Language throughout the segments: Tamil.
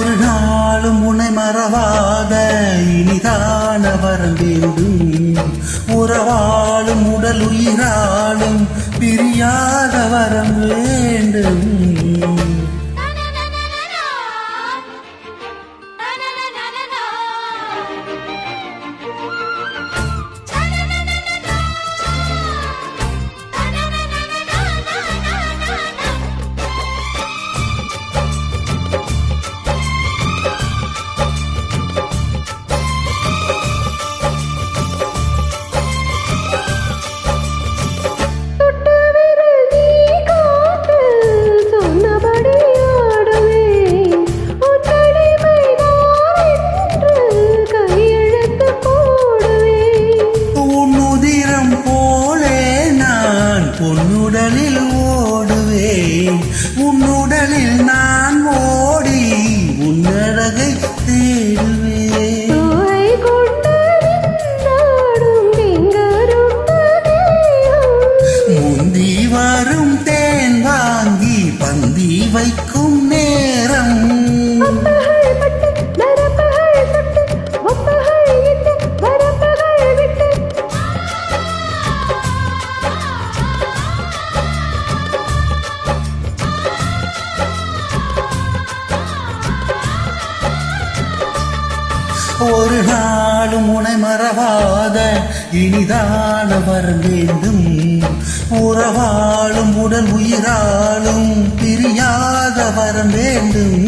ஒரு நாளும் உன்னை மறவாத இனிதான வரம் வேண்டும். உறவாலும் உடல் உயிராலும் பிரியாத வரம் வேண்டும். உன்னுடலில் ஓடுவேன், உன்னுடலில் நான் ஓடி உன்னழகை தேடுவேன். முந்தி வரும் தேன் வாங்கி பந்தி வைக்கும் நேரம். ஒரு நாளும் உன்னை மறவாத இனிதான வரம் வேண்டும். உறவாலும் உடல் உயிராலும் பிரியாத வரம் வேண்டும்.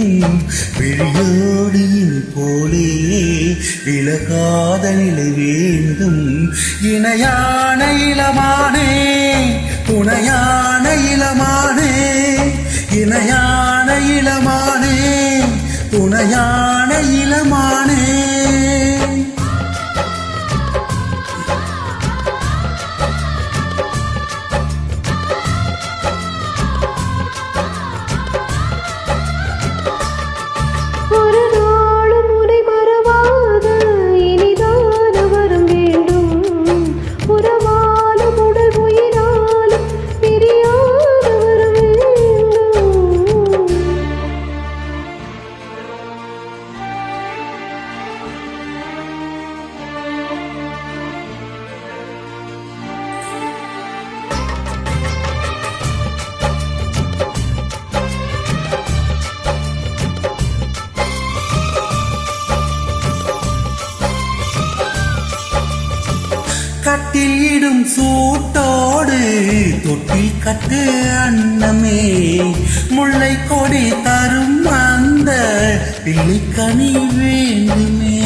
விழியோடு இனி போலே விலகாத நிலை வேண்டும். இணையான இளமானே, துணையான இளமானே, இணையான இளமானே, துணையான இளமானே. கட்டில் இடும் சூட்டோடு தொட்டில் கட்டு அன்னமே, முல்லை கொடி தரும் அந்த பிள்ளைக்கனி வேண்டுமே.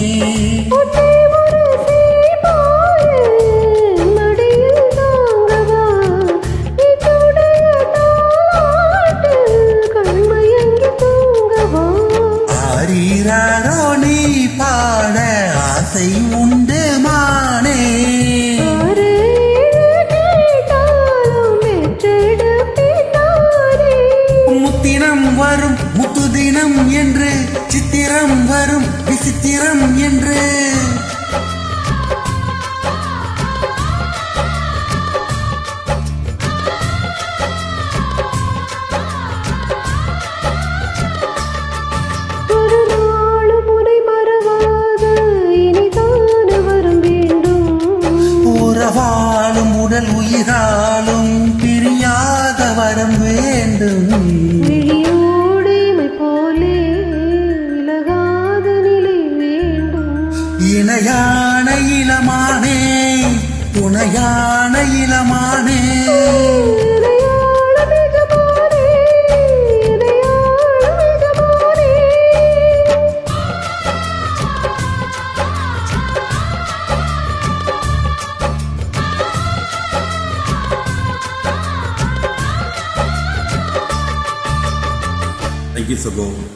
ஆரீராரோ நீ பாட ஆசை உண்டு மானே. முத்தினம் வரும் முத்து தினம் என்று, சித்திரம் வரும் விசித்திரம் என்று. உறவாலும் உடல் உயிராலும் பிரியாத வரம் வேண்டும். இணையான இளமானே, துணையான இளமானே. Thank you, Sabo.